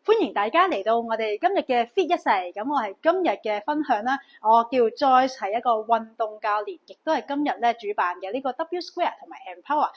歡迎大家嚟到我哋今日嘅 Fit 一世，咁我係今日嘅分享啦。我叫 Joyce，係一個運動教練，亦都係今日咧主辦嘅呢個 W Square 同埋 Empower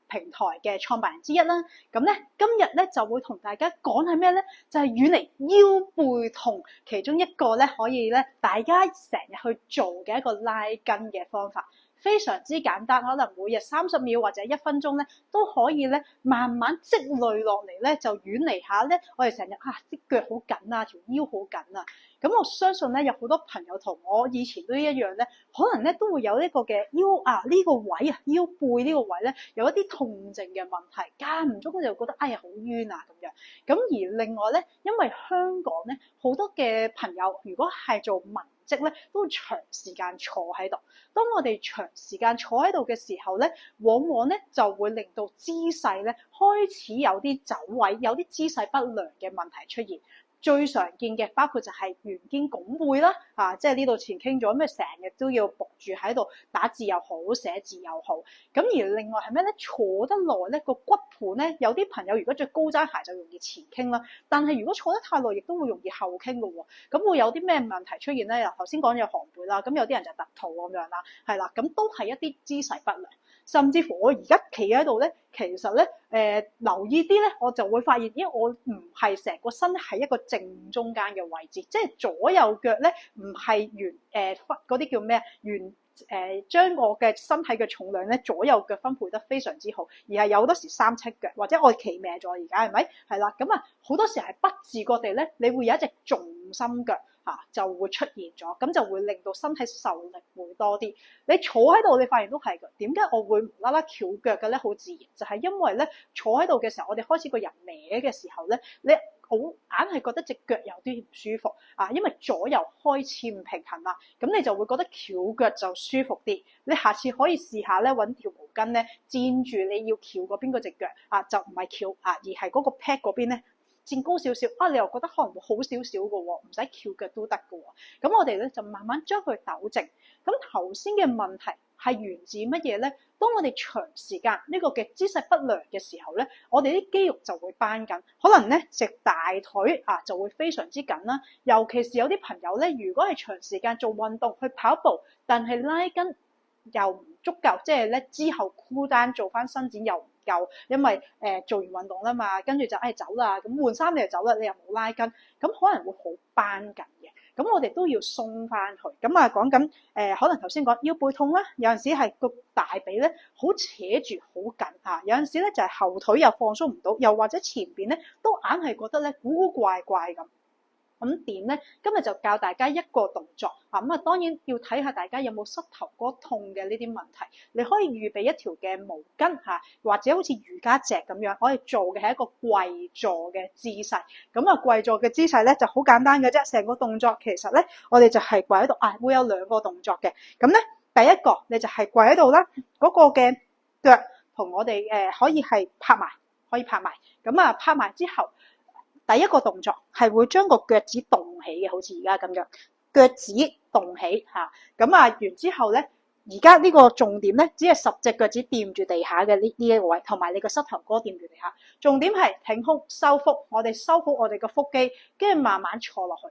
平台嘅創辦人之一啦。咁咧今日咧就會同大家講係咩咧？就係遠離腰背痛，其中一個咧可以咧大家成日去做嘅一個拉筋嘅方法。非常之簡單，可能每日30秒或者1分鐘咧，都可以咧慢慢積累落嚟咧，就遠離下咧我哋成日啲腳好緊啊，條腰好緊啊。咁我相信咧有好多朋友同我以前都一樣咧，可能咧都會有呢個嘅腰呢個位腰背呢個位咧有一啲痛症嘅問題，間唔中就覺得好冤啊咁樣。咁而另外咧，因為香港咧好多嘅朋友如果係做文職咧，都會長時間坐喺度。當我哋長時間坐喺度嘅時候咧，往往咧就會令到姿勢咧開始有啲走位，有啲姿勢不良嘅問題出現。最常見嘅包括就係圓肩拱背啦，即係呢度前傾咗，咩成日都要伏住喺度打字又好，寫字又好。咁而另外係咩咧？坐得耐咧個骨盤咧，有啲朋友如果着高踭鞋就容易前傾啦，但係如果坐得太耐，亦都會容易後傾嘅喎。咁會有啲咩問題出現咧？頭先講有寒背啦，咁有啲人就突肚咁樣啦，係啦，咁都係一啲姿勢不良。甚至乎我而家企喺度咧，其實咧留意啲咧，我就會發現，因為我唔係成個身喺一個正中間嘅位置，即係左右腳咧唔係嗰啲叫咩將我嘅身體嘅重量咧左右腳分配得非常之好，而係有好多時三七腳，或者我企歪咗，而家係咪？係啦，咁好多時係不自覺地咧，你會有一隻重心腳就會出現咗，咁就會令到身體受力會多啲。你坐喺度，你發現都係㗎。點解我會無啦啦翹腳嘅咧？好自然，就係因為咧坐喺度嘅時候，我哋開始個人歪嘅時候咧，你好硬係覺得隻腳有啲唔舒服因為左右開始唔平衡啦，咁你就會覺得翹腳就舒服啲。你下次可以試下咧，揾條毛巾咧墊住你要翹嗰邊嗰隻腳就唔係翹而係嗰個 pad 嗰邊咧墊高少少你又覺得可能會好少少嘅喎，唔使翹腳都得嘅喎。咁我哋咧就慢慢將佢糾正。咁頭先嘅問題係源自乜嘢咧？當我哋長時間呢個嘅姿勢不良嘅時候咧，我哋啲肌肉就會繃緊，可能咧隻大腿就會非常之緊啦。尤其是有啲朋友咧，如果係長時間做運動去跑步，但係拉筋又唔足夠，即係咧之後 cool down 做翻伸展又唔夠，因為做完運動啦嘛，跟住就走啦，咁換衫你就走啦，你又冇拉筋，咁可能會好繃緊嘅。咁我哋都要鬆翻佢。咁講緊可能頭先講腰背痛啦，有陣時係個大髀咧好扯住好緊有陣時咧就係後腿又放鬆唔到，又或者前邊咧都硬係覺得咧古古怪怪咁。咁點咧？今日就教大家一個動作當然要睇下大家有冇膝頭哥痛嘅呢啲問題。你可以預備一條嘅毛巾或者好似瑜伽席咁樣，我哋做嘅係一個跪坐嘅姿勢。咁跪坐嘅姿勢咧就好簡單嘅啫，成個動作其實咧我哋就係跪喺度會有2個動作嘅。咁咧第一個你就係跪喺度啦，嗰個嘅腳同我哋可以係拍埋，咁拍埋之後。第一個動作係會將個腳趾動起嘅，好似而家咁樣，腳趾動起咁完之後咧，而家呢個重點咧，只係10隻腳趾掂住地下嘅呢一個位，同埋你個膝頭哥掂住地下。重點係挺胸收腹，我哋收好我哋個腹肌，跟住慢慢坐落去，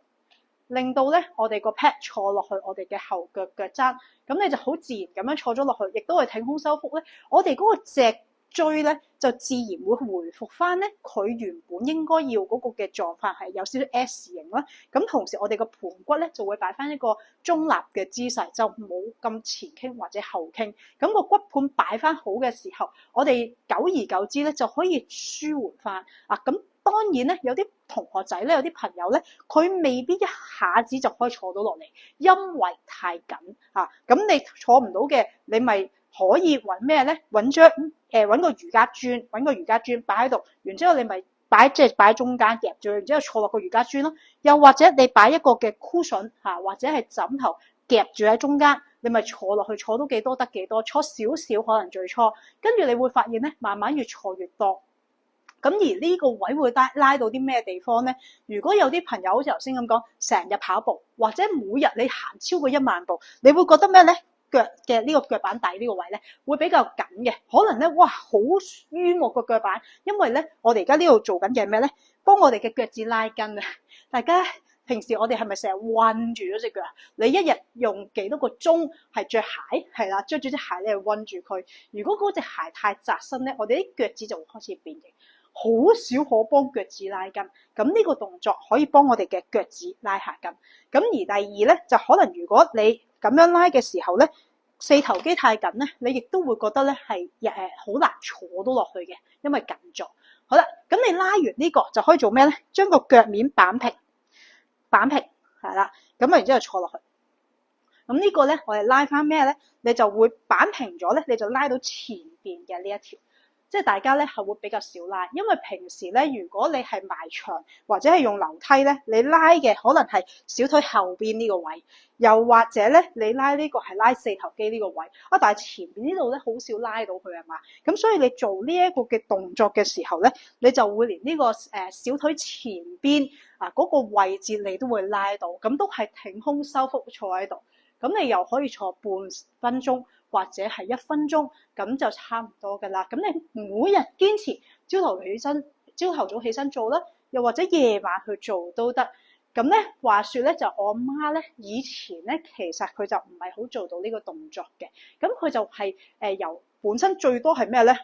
令到咧我哋個 pad 坐落去我哋嘅後腳腳踭，咁你就好自然咁樣坐咗落去，亦都係挺胸收腹咧。我哋嗰個脊椎咧就自然會回復翻咧佢原本應該要嗰個嘅狀況，係有少少 S 型啦。咁同時我哋個盤骨咧就會擺翻一個中立嘅姿勢，就冇咁前傾或者後傾。咁個骨盤擺翻好嘅時候，我哋久而久之咧就可以舒緩翻咁當然咧，有啲同學仔咧，有啲朋友咧，佢未必一下子就可以坐到落嚟，因為太緊咁你坐唔到嘅，你咪可以揾咩咧？揾個瑜伽磚擺喺度，然之後你咪擺喺中間夾住，然之後坐落個瑜伽磚咯。又或者你擺一個嘅 cushion 或者係枕頭夾住喺中間，你咪坐落去，坐到幾多得幾多，坐少少可能最初，跟住你會發現咧，慢慢越坐越多。咁而呢個位會拉到啲咩地方咧？如果有啲朋友好似頭先咁講，成日跑步或者每日你行超過1萬步，你會覺得咩咧？腳嘅呢個腳板底呢個位咧會比較緊嘅，可能咧好冤個腳板，因為咧我哋而家呢度做緊嘅係咩咧？幫我哋嘅腳趾拉筋啊！大家平時我哋係咪成日韞住咗隻腳？你一日用幾多個鐘係着鞋？係啦，着住隻鞋你係韞住佢。如果嗰隻鞋太窄身咧，我哋啲腳趾就會開始變形，好少可幫腳趾拉筋。咁呢個動作可以幫我哋嘅腳趾拉下筋。咁而第二咧，就可能如果你咁樣拉嘅時候咧，四頭肌太緊咧，你亦都會覺得咧係好難坐到落去嘅，因為緊咗。好啦，咁你拉完呢個就可以做咩咧？將個腳面板平係啦，咁然之後坐落去。咁呢個咧，我哋拉翻咩咧？你就會板平咗咧，你就拉到前邊嘅呢一條。即係大家咧係會比較少拉，因為平時咧如果你係埋牆或者係用樓梯咧，你拉嘅可能係小腿後邊呢個位，又或者咧你拉呢個係拉四頭肌呢個位啊，但係前邊呢度咧好少拉到佢係嘛？咁所以你做呢一個嘅動作嘅時候咧，你就會連呢個小腿前邊嗰個位置你都會拉到，咁都係挺胸收腹坐喺度，咁你又可以坐半分鐘。或者係1分鐘，咁就差唔多㗎啦。咁你每日堅持朝頭早起身做啦，又或者夜晚去做都得。咁咧話說咧，就我媽咧以前咧，其實佢就唔係好做到呢個動作嘅。咁佢就係由本身最多係咩咧？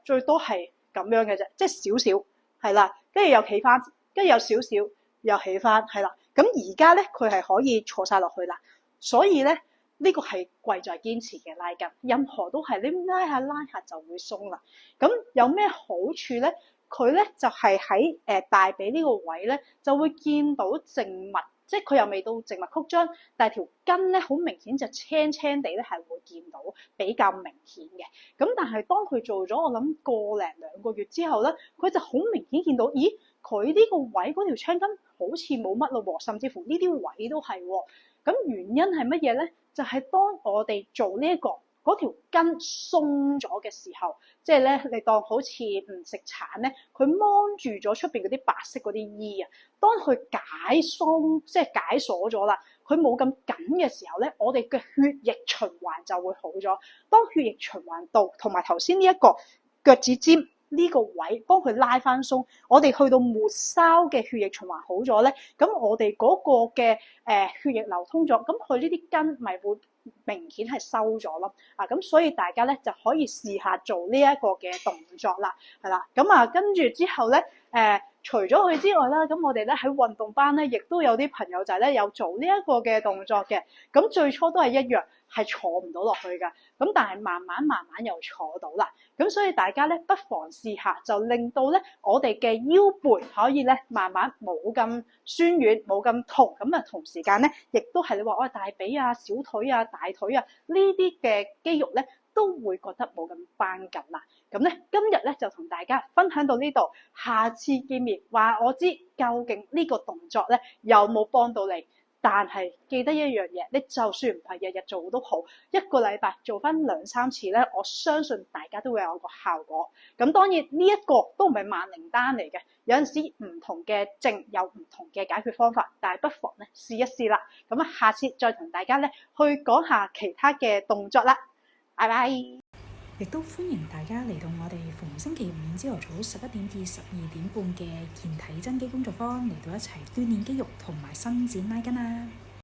最多係咁樣嘅啫，即係少少係啦，跟住又企翻，跟住有少少又起翻係啦。咁而家咧佢係可以坐晒落去啦，所以咧。呢個係貴在堅持嘅拉筋，任何都係你拉下就會鬆啦。咁有咩好處咧？佢咧就係喺大髀呢個位咧，就會見到靜脈，即係佢又未到靜脈曲張，但係條筋咧好明顯就青青地咧係會見到，比較明顯嘅。咁但係當佢做咗我諗個零2個月之後咧，佢就好明顯見到，咦？佢呢個位嗰條青筋好似冇乜咯喎，甚至乎呢啲位都係喎。咁原因係乜嘢咧？就係當我哋做呢一個嗰條筋鬆咗嘅時候，即係咧你當好似唔食橙咧，佢掹住咗出邊嗰啲白色嗰啲衣啊。當佢解鬆即係解鎖咗啦，佢冇咁緊嘅時候咧，我哋嘅血液循環就會好咗。當血液循環到同埋頭先呢一個腳趾尖呢個位幫佢拉翻鬆，我哋去到末梢嘅血液循環好咗咧，咁我哋嗰個嘅血液流通咗，咁佢呢啲筋咪會明顯係收咗咯。咁所以大家咧就可以試下做呢一個嘅動作啦，係啦。咁跟住之後咧，除咗佢之外啦，咁我哋咧喺運動班咧，亦都有啲朋友仔咧有做呢一個嘅動作嘅。咁最初都係一樣，係坐唔到落去㗎。咁但係慢慢又坐到啦。咁所以大家咧不妨試下，就令到咧我哋嘅腰背可以咧慢慢冇咁酸軟，冇咁痛。咁啊同時間咧，亦都係你話大髀啊、小腿啊、大腿啊呢啲嘅肌肉咧，都會覺得冇咁繃緊啦。咁咧今日咧就同大家分享到呢度，下次見面話我知究竟呢個動作咧有冇幫到你。但係記得一樣嘢，你就算唔係日日做都好，一個禮拜做翻2、3次咧，我相信大家都會有個效果。咁當然呢一個都唔係萬靈丹嚟嘅，有陣時唔同嘅症有唔同嘅解決方法，但係不妨咧試一試啦。咁下次再同大家咧去講下其他嘅動作啦。拜拜。亦都歡迎大家嚟到我哋逢星期5朝頭早11點至12點半嘅健體增肌工作坊，嚟到一齊鍛鍊肌肉同埋伸展拉筋啊！